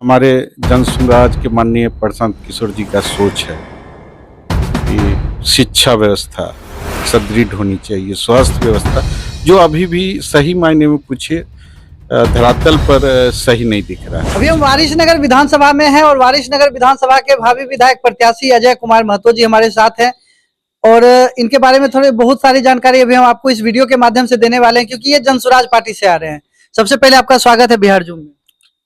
हमारे जन सुराज के माननीय प्रशांत किशोर जी का सोच है कि शिक्षा व्यवस्था सुदृढ़ होनी चाहिए, स्वास्थ्य व्यवस्था जो अभी भी सही मायने में पूछे धरातल पर सही नहीं दिख रहा है। अभी हम वारिसनगर विधानसभा में हैं और वारिसनगर विधानसभा के भावी विधायक प्रत्याशी अजय कुमार महतो जी हमारे साथ हैं और इनके बारे में थोड़ी बहुत सारी जानकारी अभी हम आपको इस वीडियो के माध्यम से देने वाले हैं, क्योंकि ये जनसुराज पार्टी से आ रहे हैं। सबसे पहले आपका स्वागत है बिहार जूम में।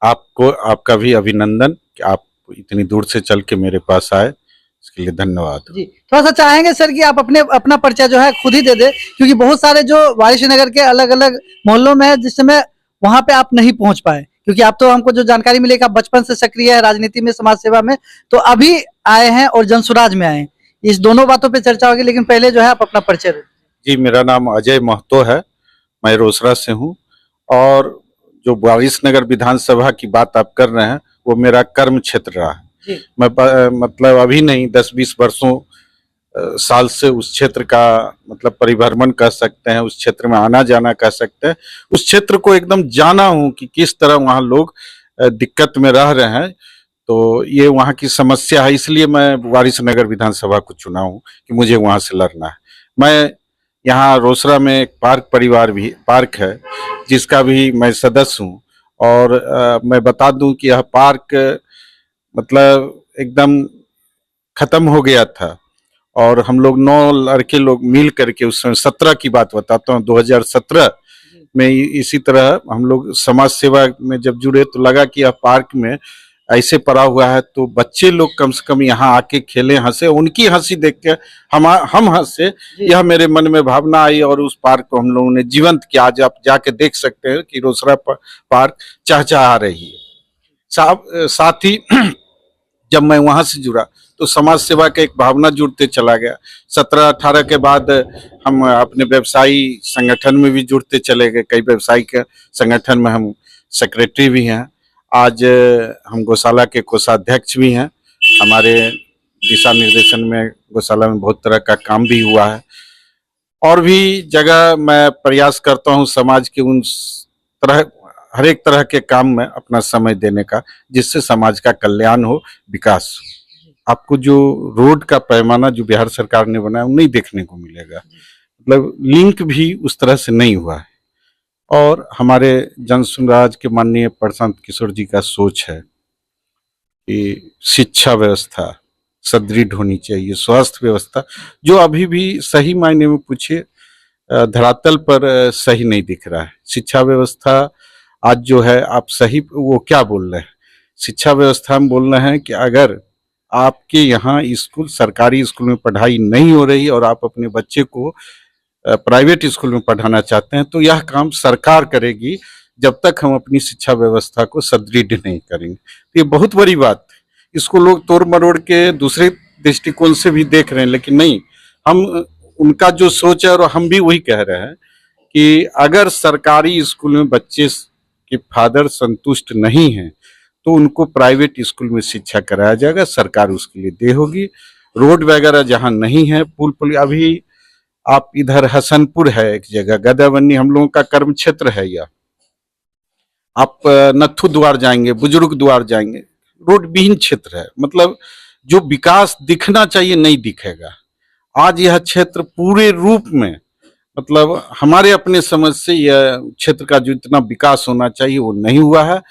आपको आपका भी अभिनंदन कि आप इतनी दूर से चल के मेरे पास आए, इसके लिए धन्यवाद जी। थोड़ा सा चाहेंगे सर कि आप अपना परिचय जो है खुद ही दे दे, क्योंकि बहुत सारे जो वारिसनगर के अलग अलग मोहल्लों में है जिस समय वहां पे आप नहीं पहुंच पाए, क्योंकि आप तो हमको जो जानकारी मिली कि आप बचपन से सक्रिय है राजनीति में, समाज सेवा में, तो अभी आए हैं और जनसुराज में आए हैं। इस दोनों बातों पे चर्चा होगी, लेकिन पहले जो है आप अपना परिचय दें। जी, मेरा नाम अजय महतो है, मैं रोसड़ा से हूँ और जो वारिसनगर विधानसभा की बात आप कर रहे हैं वो मेरा कर्म क्षेत्र रहा है। जी। मैं मतलब अभी नहीं 10-20 वर्षों साल से उस क्षेत्र का मतलब परिभ्रमण कर सकते हैं, उस क्षेत्र में आना जाना कर सकते हैं, उस क्षेत्र को एकदम जाना हूँ कि किस तरह वहाँ लोग दिक्कत में रह रहे हैं। तो ये वहाँ की समस्या है, इसलिए मैं वारिसनगर विधानसभा को चुना हूँ कि मुझे वहाँ से लड़ना है। मैं यहाँ रोसड़ा में एक पार्क है जिसका भी मैं सदस्य हूँ और मैं बता दूं कि यह पार्क मतलब एकदम खत्म हो गया था और हम लोग 9 लड़के लोग मिल करके, उस समय 17 की बात बताता हूँ, 2017 में इसी तरह हम लोग समाज सेवा में जब जुड़े तो लगा कि यह पार्क में ऐसे पड़ा हुआ है तो बच्चे लोग कम से कम यहाँ आके खेलें, हंसे, उनकी हंसी देख के हम हंसे, यह मेरे मन में भावना आई और उस पार्क को हम लोगों ने जीवंत किया। आज आप जाके देख सकते हैं कि रोसड़ा पार्क चहचहा रही है। साथ ही जब मैं वहां से जुड़ा तो समाज सेवा का एक भावना जुड़ते चला गया। 17-18 के बाद हम अपने व्यवसायी संगठन में भी जुड़ते चले गए, कई व्यवसायिक संगठन में हम सेक्रेटरी भी हैं। आज हम गौशाला के कोषाध्यक्ष भी हैं। हमारे दिशा निर्देशन में गौशाला में बहुत तरह का काम भी हुआ है और भी जगह मैं प्रयास करता हूं समाज के उन तरह हर एक तरह के काम में अपना समय देने का, जिससे समाज का कल्याण हो, विकास हो। आपको जो रोड का पैमाना जो बिहार सरकार ने बनाया वो नहीं देखने को मिलेगा, मतलब लिंक भी उस तरह से नहीं हुआ है। और हमारे जन सुराज के माननीय प्रशांत किशोर जी का सोच है कि शिक्षा व्यवस्था सुदृढ़ होनी चाहिए, स्वास्थ्य व्यवस्था जो अभी भी सही मायने में पूछे धरातल पर सही नहीं दिख रहा है। शिक्षा व्यवस्था आज जो है, आप सही वो क्या बोल रहे हैं, शिक्षा व्यवस्था हम बोल रहे हैं कि अगर आपके यहाँ स्कूल सरकारी स्कूल में पढ़ाई नहीं हो रही और आप अपने बच्चे को प्राइवेट स्कूल में पढ़ाना चाहते हैं तो यह काम सरकार करेगी जब तक हम अपनी शिक्षा व्यवस्था को सुदृढ़ नहीं करेंगे। तो ये बहुत बड़ी बात है, इसको लोग तोड़ मरोड़ के दूसरे दृष्टिकोण से भी देख रहे हैं, लेकिन नहीं, हम उनका जो सोच है और हम भी वही कह रहे हैं कि अगर सरकारी स्कूल में बच्चे के फादर संतुष्ट नहीं हैं तो उनको प्राइवेट स्कूल में शिक्षा कराया जाएगा, सरकार उसके लिए दे होगी। रोड वगैरह जहाँ नहीं है, पुल अभी आप इधर हसनपुर है एक जगह, गदावन्नी हम लोगों का कर्म क्षेत्र है, यह आप नत्थू द्वार जाएंगे, बुजुर्ग द्वार जाएंगे, रोड विहीन क्षेत्र है, मतलब जो विकास दिखना चाहिए नहीं दिखेगा। आज यह क्षेत्र पूरे रूप में मतलब हमारे अपने समझ से यह क्षेत्र का जो इतना विकास होना चाहिए वो नहीं हुआ है।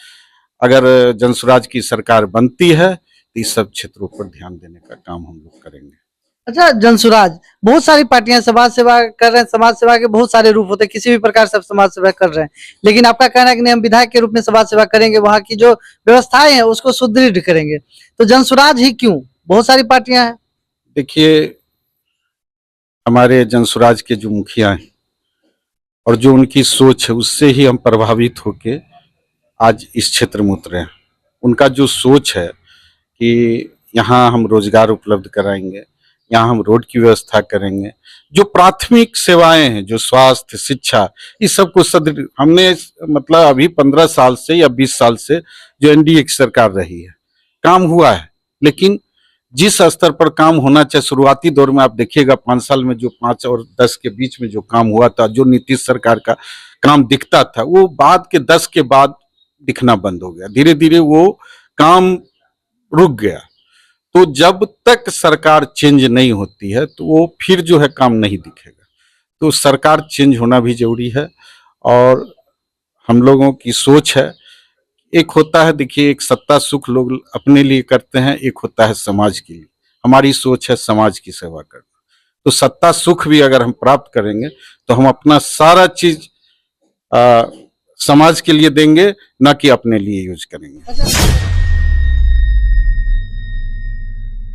अगर जनसुराज की सरकार बनती है तो इस सब क्षेत्रों पर ध्यान देने का काम हम लोग करेंगे। अच्छा, जनसुराज बहुत सारी पार्टियां समाज सेवा कर रहे हैं, समाज सेवा के बहुत सारे रूप होते हैं, किसी भी प्रकार से समाज सेवा कर रहे हैं, लेकिन आपका कहना है कि नहीं, हम विधायक के रूप में समाज सेवा करेंगे, वहां की जो व्यवस्थाएं हैं उसको सुदृढ़ करेंगे। तो जनसुराज ही क्यों, बहुत सारी पार्टियां हैं। देखिए, हमारे जनसुराज के जो मुखिया हैं और जो उनकी सोच है उससे ही हम प्रभावित होके आज इस क्षेत्र में उतरे हैं। उनका जो सोच है कि यहाँ हम रोजगार उपलब्ध कराएंगे, यहाँ हम रोड की व्यवस्था करेंगे, जो प्राथमिक सेवाएं हैं, जो स्वास्थ्य, शिक्षा, इस सब को सुदृढ़ हमने मतलब अभी 15 साल से या 20 साल से जो एनडीए की सरकार रही है काम हुआ है, लेकिन जिस स्तर पर काम होना चाहिए शुरुआती दौर में, आप देखिएगा 5 साल में जो 5 और 10 के बीच में जो काम हुआ था, जो नीतीश सरकार का काम दिखता था, वो बाद के 10 के बाद दिखना बंद हो गया। धीरे धीरे वो काम रुक गया। तो जब तक सरकार चेंज नहीं होती है तो वो फिर जो है काम नहीं दिखेगा। तो सरकार चेंज होना भी जरूरी है। और हम लोगों की सोच है, एक होता है, देखिए, एक सत्ता सुख लोग अपने लिए करते हैं, एक होता है समाज के लिए। हमारी सोच है समाज की सेवा करना। तो सत्ता सुख भी अगर हम प्राप्त करेंगे तो हम अपना सारा चीज समाज के लिए देंगे, ना कि अपने लिए यूज करेंगे। अच्छा,